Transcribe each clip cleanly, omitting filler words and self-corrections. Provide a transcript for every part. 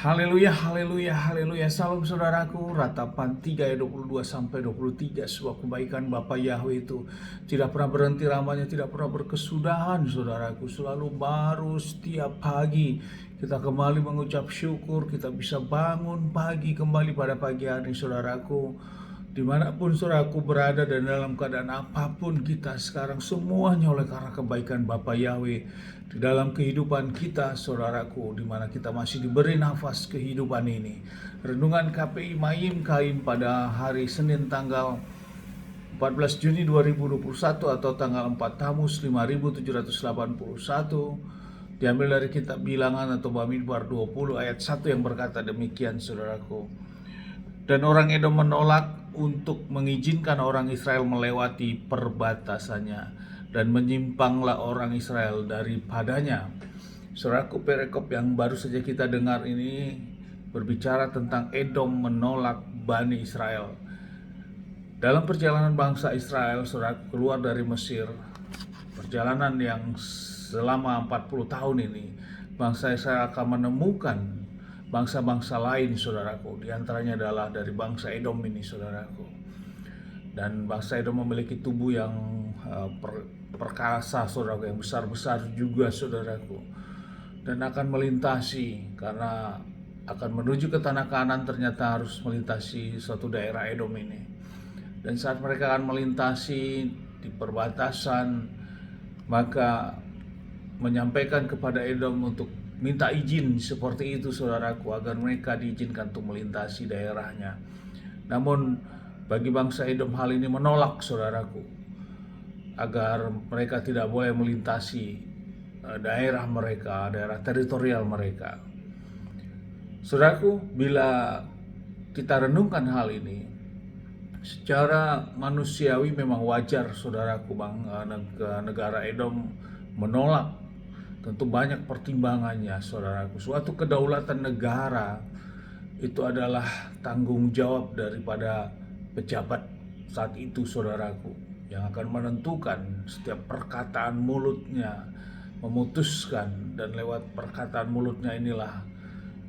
Haleluya, haleluya, haleluya. Salam saudaraku, Ratapan 3 ayat 22 sampai 23. Sebuah kebaikan Bapa Yahweh itu tidak pernah berhenti lamanya, tidak pernah berkesudahan saudaraku. Selalu baru setiap pagi. Kita kembali mengucap syukur, kita bisa bangun pagi kembali pada pagi hari saudaraku. Dimanapun saudaraku berada dan dalam keadaan apapun kita sekarang, semuanya oleh karena kebaikan Bapa Yahweh di dalam kehidupan kita saudaraku, di mana kita masih diberi nafas kehidupan ini. Renungan KPI Mayim Kaim pada hari Senin tanggal 14 Juni 2021 atau tanggal 4 Tamus 5781 diambil dari kitab Bilangan atau Bamidbar 20 ayat 1 yang berkata demikian saudaraku. Dan orang Edom menolak untuk mengizinkan orang Israel melewati perbatasannya, dan menyimpanglah orang Israel daripadanya. Saudaraku, perikop yang baru saja kita dengar ini berbicara tentang Edom menolak Bani Israel. Dalam perjalanan bangsa Israel, saudaraku, keluar dari Mesir, perjalanan yang selama 40 tahun ini, bangsa Israel akan menemukan bangsa-bangsa lain saudaraku, diantaranya adalah dari bangsa Edom ini saudaraku. Dan bangsa Edom memiliki tubuh yang perkasa saudaraku, yang besar-besar juga saudaraku, dan akan melintasi, karena akan menuju ke tanah Kanaan ternyata harus melintasi suatu daerah Edom ini. Dan saat mereka akan melintasi di perbatasan, maka menyampaikan kepada Edom untuk minta izin seperti itu saudaraku, agar mereka diizinkan untuk melintasi daerahnya. Namun bagi bangsa Edom hal ini menolak saudaraku, agar mereka tidak boleh melintasi daerah mereka, daerah teritorial mereka. Saudaraku, bila kita renungkan hal ini secara manusiawi, memang wajar saudaraku, negara Edom menolak. Tentu banyak pertimbangannya saudaraku. Suatu kedaulatan negara itu adalah tanggung jawab daripada pejabat saat itu saudaraku, yang akan menentukan setiap perkataan mulutnya, memutuskan, dan lewat perkataan mulutnya inilah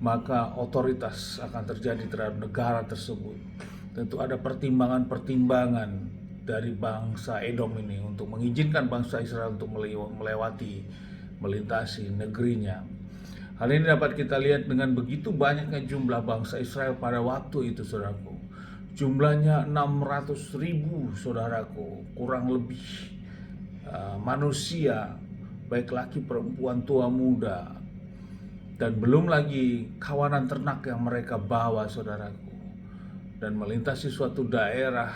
maka otoritas akan terjadi terhadap negara tersebut. Tentu ada pertimbangan-pertimbangan dari bangsa Edom ini untuk mengizinkan bangsa Israel untuk melintasi negerinya. Hal ini dapat kita lihat dengan begitu banyaknya jumlah bangsa Israel pada waktu itu saudaraku. Jumlahnya 600.000 saudaraku, kurang lebih manusia, baik laki perempuan tua muda, dan belum lagi kawanan ternak yang mereka bawa saudaraku. Dan melintasi suatu daerah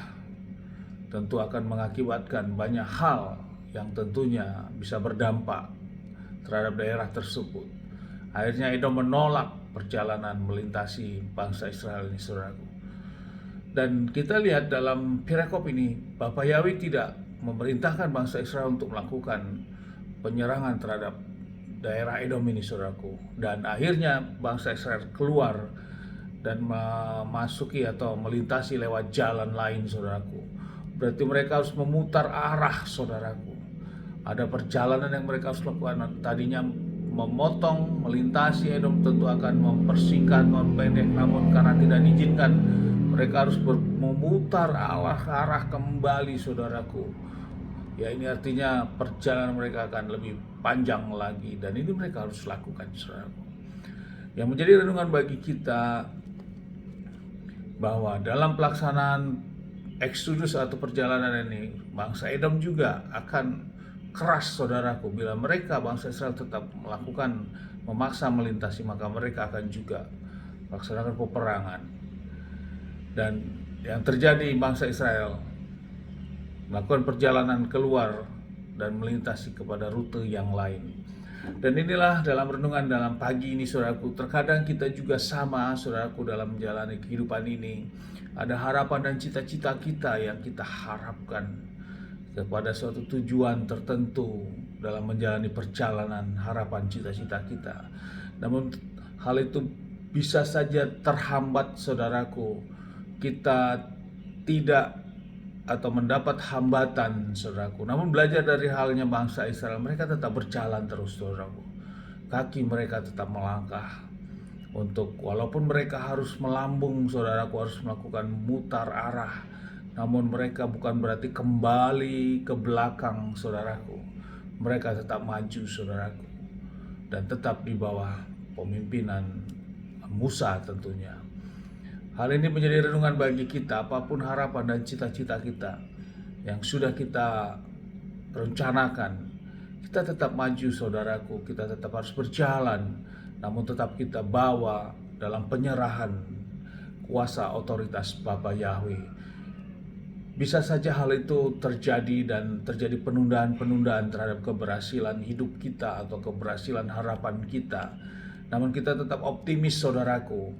tentu akan mengakibatkan banyak hal yang tentunya bisa berdampak terhadap daerah tersebut. Akhirnya Edom menolak perjalanan melintasi bangsa Israel ini saudaraku. Dan kita lihat dalam perikop ini, Bapa Yahweh tidak memerintahkan bangsa Israel untuk melakukan penyerangan terhadap daerah Edom ini saudaraku. Dan akhirnya bangsa Israel keluar dan memasuki atau melintasi lewat jalan lain saudaraku. Berarti mereka harus memutar arah saudaraku. Ada perjalanan yang mereka harus lakukan. Tadinya memotong, melintasi Edom, tentu akan mempersingkat, memperpendek. Namun karena tidak diizinkan, mereka harus memutar arah kembali saudaraku. Ya, ini artinya perjalanan mereka akan lebih panjang lagi. Dan ini mereka harus lakukan saudaraku. Yang menjadi renungan bagi kita, bahwa dalam pelaksanaan Exodus atau perjalanan ini, bangsa Edom juga akan keras saudaraku. Bila mereka bangsa Israel tetap memaksa melintasi, maka mereka akan juga melaksanakan peperangan. Dan yang terjadi, bangsa Israel melakukan perjalanan keluar dan melintasi kepada rute yang lain. Dan inilah dalam renungan dalam pagi ini saudaraku, terkadang kita juga sama saudaraku dalam menjalani kehidupan ini. Ada harapan dan cita-cita kita yang kita harapkan kepada suatu tujuan tertentu dalam menjalani perjalanan harapan cita-cita kita. Namun hal itu bisa saja terhambat saudaraku. Kita tidak atau mendapat hambatan saudaraku. Namun belajar dari halnya bangsa Israel, mereka tetap berjalan terus saudaraku. Kaki mereka tetap melangkah Untuk walaupun mereka harus melambung, saudaraku, harus melakukan mutar arah, namun mereka bukan berarti kembali ke belakang, saudaraku. Mereka tetap maju, saudaraku, dan tetap di bawah pemimpinan Musa tentunya. Hal ini menjadi renungan bagi kita, apapun harapan dan cita-cita kita yang sudah kita rencanakan, kita tetap maju, saudaraku. Kita tetap harus berjalan, namun tetap kita bawa dalam penyerahan kuasa otoritas Bapa Yahweh. Bisa saja hal itu terjadi dan terjadi penundaan-penundaan terhadap keberhasilan hidup kita atau keberhasilan harapan kita. Namun kita tetap optimis, saudaraku.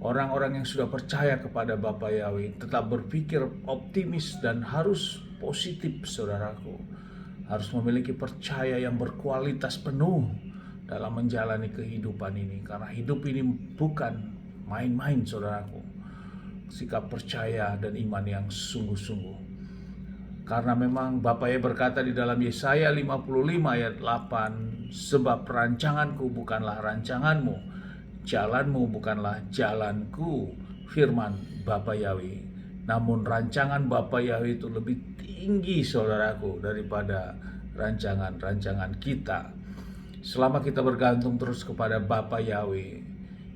Orang-orang yang sudah percaya kepada Bapa Yahweh tetap berpikir optimis dan harus positif, saudaraku. Harus memiliki percaya yang berkualitas penuh dalam menjalani kehidupan ini. Karena hidup ini bukan main-main, saudaraku. Sikap percaya dan iman yang sungguh-sungguh. Karena memang Bapa Yahweh berkata di dalam Yesaya 55 ayat 8, sebab rancanganku bukanlah rancanganmu, jalanmu bukanlah jalanku, firman Bapa Yahweh. Namun rancangan Bapa Yahweh itu lebih tinggi, saudaraku, daripada rancangan-rancangan kita. Selama kita bergantung terus kepada Bapa Yahweh,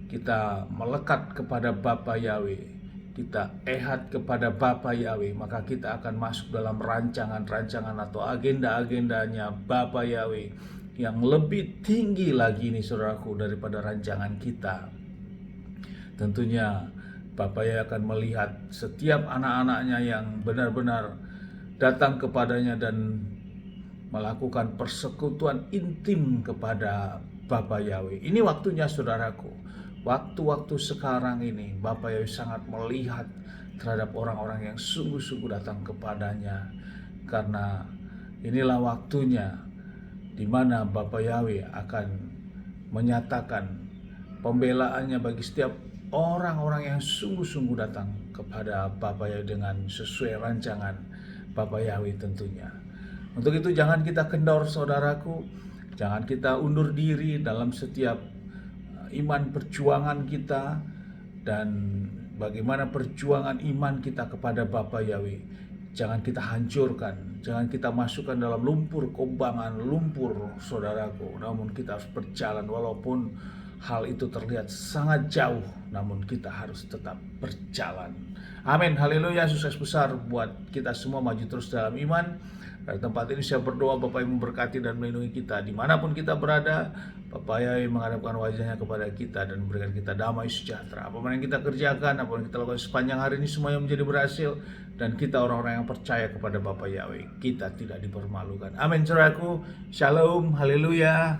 kita melekat kepada Bapa Yahweh, kita ehad kepada Bapa Yahweh, maka kita akan masuk dalam rancangan-rancangan atau agenda-agendanya Bapa Yahweh yang lebih tinggi lagi nih, saudaraku, daripada rancangan kita. Tentunya Bapa Yahweh akan melihat setiap anak-anaknya yang benar-benar datang kepadanya dan melakukan persekutuan intim kepada Bapa Yahweh. Ini waktunya, saudaraku. Waktu-waktu sekarang ini Bapa Yahweh sangat melihat terhadap orang-orang yang sungguh-sungguh datang kepadanya. Karena inilah waktunya di mana Bapa Yahweh akan menyatakan pembelaannya bagi setiap orang-orang yang sungguh-sungguh datang kepada Bapa Yahweh dengan sesuai rancangan Bapa Yahweh tentunya. Untuk itu jangan kita kendor, saudaraku. Jangan kita undur diri dalam setiap iman perjuangan kita dan bagaimana perjuangan iman kita kepada Bapa Yahweh. Jangan kita hancurkan, jangan kita masukkan dalam lumpur kobangan, lumpur, saudaraku. Namun kita harus berjalan walaupun hal itu terlihat sangat jauh, namun kita harus tetap berjalan. Amin, haleluya, sukses besar buat kita semua, maju terus dalam iman. Dari tempat ini saya berdoa Bapa yang memberkati dan melindungi kita dimanapun kita berada. Bapa yang menghadapkan wajahnya kepada kita dan memberikan kita damai sejahtera. Apa yang kita kerjakan, apa yang kita lakukan sepanjang hari ini semuanya menjadi berhasil. Dan kita orang-orang yang percaya kepada Bapa Yahweh, kita tidak dipermalukan. Amin, saudaraku. Shalom, haleluya.